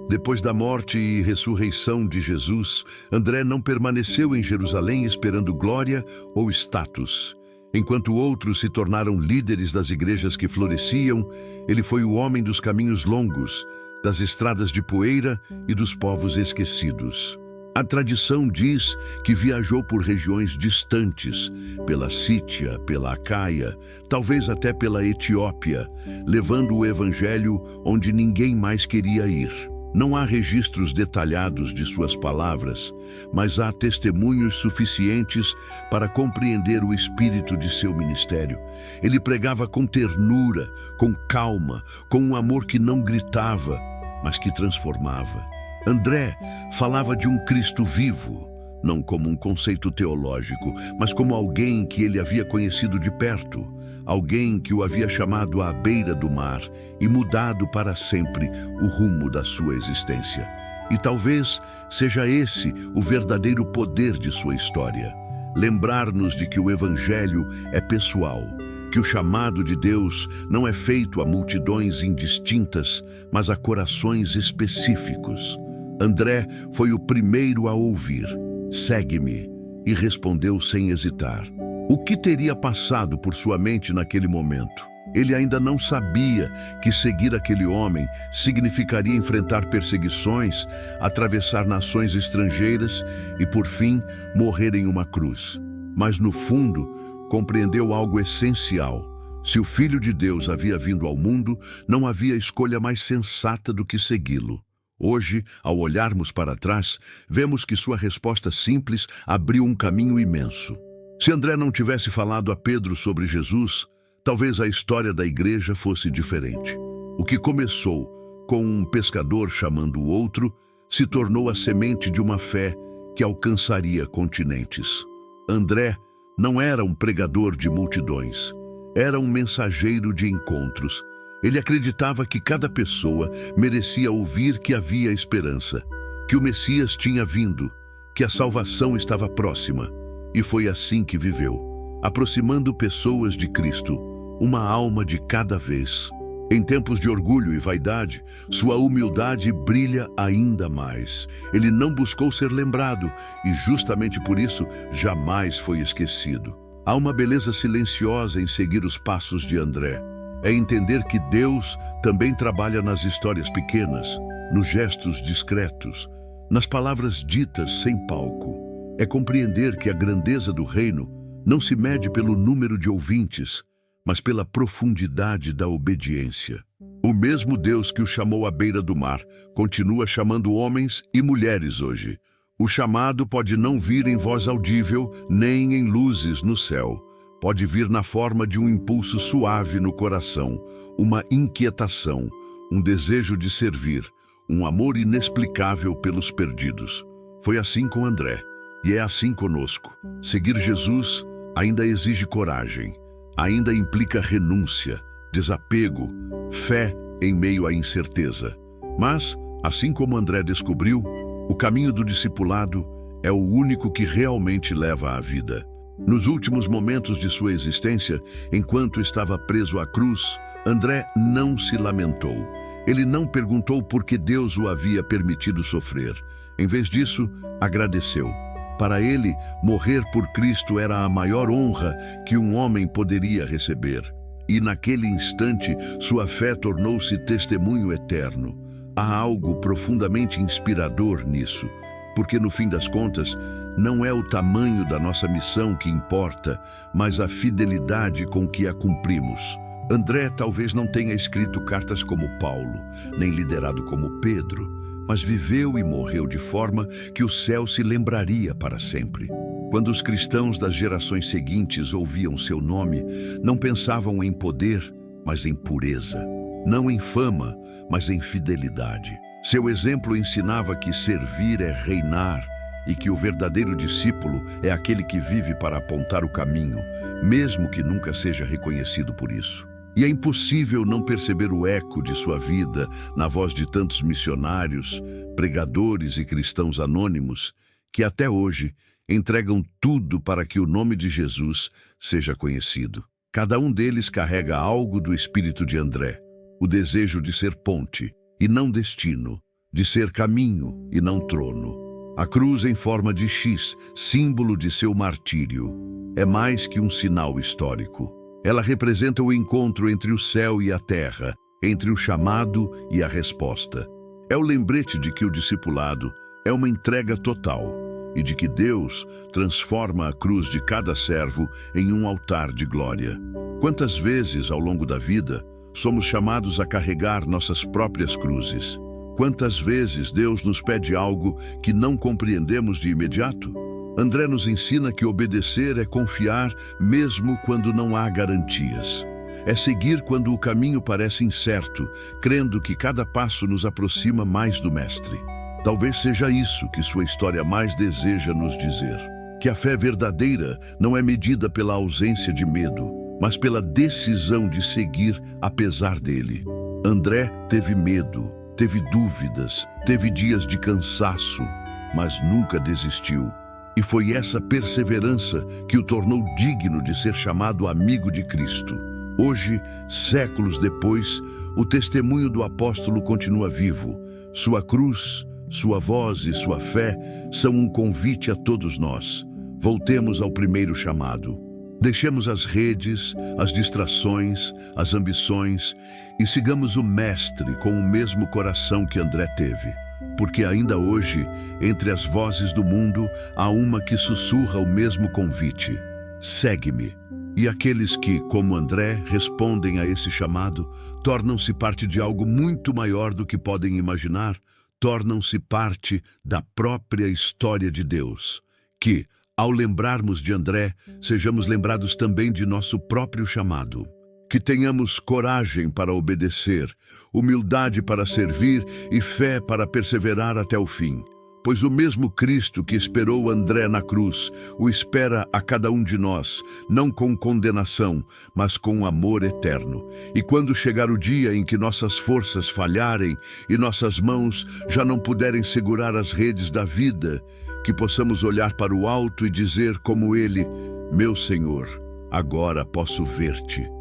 Speaker 1: Depois da morte e ressurreição de Jesus, André não permaneceu em Jerusalém esperando glória ou status. Enquanto outros se tornaram líderes das igrejas que floresciam, ele foi o homem dos caminhos longos, das estradas de poeira e dos povos esquecidos. A tradição diz que viajou por regiões distantes, pela Sítia, pela Acaia, talvez até pela Etiópia, levando o evangelho onde ninguém mais queria ir. Não há registros detalhados de suas palavras, mas há testemunhos suficientes para compreender o espírito de seu ministério. Ele pregava com ternura, com calma, com um amor que não gritava, mas que transformava. André falava de um Cristo vivo, não como um conceito teológico, mas como alguém que ele havia conhecido de perto, alguém que o havia chamado à beira do mar e mudado para sempre o rumo da sua existência. E talvez seja esse o verdadeiro poder de sua história, lembrar-nos de que o Evangelho é pessoal, que o chamado de Deus não é feito a multidões indistintas, mas a corações específicos. André foi o primeiro a ouvir: "Segue-me", e respondeu sem hesitar. O que teria passado por sua mente naquele momento? Ele ainda não sabia que seguir aquele homem significaria enfrentar perseguições, atravessar nações estrangeiras e, por fim, morrer em uma cruz. Mas, no fundo, compreendeu algo essencial. Se o Filho de Deus havia vindo ao mundo, não havia escolha mais sensata do que segui-lo. Hoje, ao olharmos para trás, vemos que sua resposta simples abriu um caminho imenso. Se André não tivesse falado a Pedro sobre Jesus, talvez a história da igreja fosse diferente. O que começou com um pescador chamando o outro, se tornou a semente de uma fé que alcançaria continentes. André não era um pregador de multidões, era um mensageiro de encontros. Ele acreditava que cada pessoa merecia ouvir que havia esperança, que o Messias tinha vindo, que a salvação estava próxima. E foi assim que viveu, aproximando pessoas de Cristo, uma alma de cada vez. Em tempos de orgulho e vaidade, sua humildade brilha ainda mais. Ele não buscou ser lembrado e, justamente por isso, jamais foi esquecido. Há uma beleza silenciosa em seguir os passos de André. É entender que Deus também trabalha nas histórias pequenas, nos gestos discretos, nas palavras ditas sem palco. É compreender que a grandeza do reino não se mede pelo número de ouvintes, mas pela profundidade da obediência. O mesmo Deus que o chamou à beira do mar continua chamando homens e mulheres hoje. O chamado pode não vir em voz audível, nem em luzes no céu. Pode vir na forma de um impulso suave no coração, uma inquietação, um desejo de servir, um amor inexplicável pelos perdidos. Foi assim com André, e é assim conosco. Seguir Jesus ainda exige coragem, ainda implica renúncia, desapego, fé em meio à incerteza. Mas, assim como André descobriu, o caminho do discipulado é o único que realmente leva à vida. Nos últimos momentos de sua existência, enquanto estava preso à cruz, André não se lamentou. Ele não perguntou por que Deus o havia permitido sofrer. Em vez disso, agradeceu. Para ele, morrer por Cristo era a maior honra que um homem poderia receber. E naquele instante, sua fé tornou-se testemunho eterno. Há algo profundamente inspirador nisso, porque no fim das contas, não é o tamanho da nossa missão que importa, mas a fidelidade com que a cumprimos. André talvez não tenha escrito cartas como Paulo, nem liderado como Pedro, mas viveu e morreu de forma que o céu se lembraria para sempre. Quando os cristãos das gerações seguintes ouviam seu nome, não pensavam em poder, mas em pureza. Não em fama, mas em fidelidade. Seu exemplo ensinava que servir é reinar e que o verdadeiro discípulo é aquele que vive para apontar o caminho, mesmo que nunca seja reconhecido por isso. E é impossível não perceber o eco de sua vida na voz de tantos missionários, pregadores e cristãos anônimos que até hoje entregam tudo para que o nome de Jesus seja conhecido. Cada um deles carrega algo do espírito de André, o desejo de ser ponte e não destino, de ser caminho e não trono. A cruz em forma de X, símbolo de seu martírio, é mais que um sinal histórico. Ela representa o encontro entre o céu e a terra, entre o chamado e a resposta. É o lembrete de que o discipulado é uma entrega total e de que Deus transforma a cruz de cada servo em um altar de glória. Quantas vezes ao longo da vida somos chamados a carregar nossas próprias cruzes? Quantas vezes Deus nos pede algo que não compreendemos de imediato? André nos ensina que obedecer é confiar mesmo quando não há garantias. É seguir quando o caminho parece incerto, crendo que cada passo nos aproxima mais do Mestre. Talvez seja isso que sua história mais deseja nos dizer. Que a fé verdadeira não é medida pela ausência de medo, mas pela decisão de seguir apesar dele. André teve medo, teve dúvidas, teve dias de cansaço, mas nunca desistiu. E foi essa perseverança que o tornou digno de ser chamado amigo de Cristo. Hoje, séculos depois, o testemunho do apóstolo continua vivo. Sua cruz, sua voz e sua fé são um convite a todos nós. Voltemos ao primeiro chamado. Deixemos as redes, as distrações, as ambições e sigamos o Mestre com o mesmo coração que André teve. Porque ainda hoje, entre as vozes do mundo, há uma que sussurra o mesmo convite: segue-me. E aqueles que, como André, respondem a esse chamado, tornam-se parte de algo muito maior do que podem imaginar, tornam-se parte da própria história de Deus. Que, ao lembrarmos de André, sejamos lembrados também de nosso próprio chamado. Que tenhamos coragem para obedecer, humildade para servir e fé para perseverar até o fim. Pois o mesmo Cristo que esperou André na cruz, o espera a cada um de nós, não com condenação, mas com amor eterno. E quando chegar o dia em que nossas forças falharem e nossas mãos já não puderem segurar as redes da vida, que possamos olhar para o alto e dizer como ele: meu Senhor, agora posso ver-te.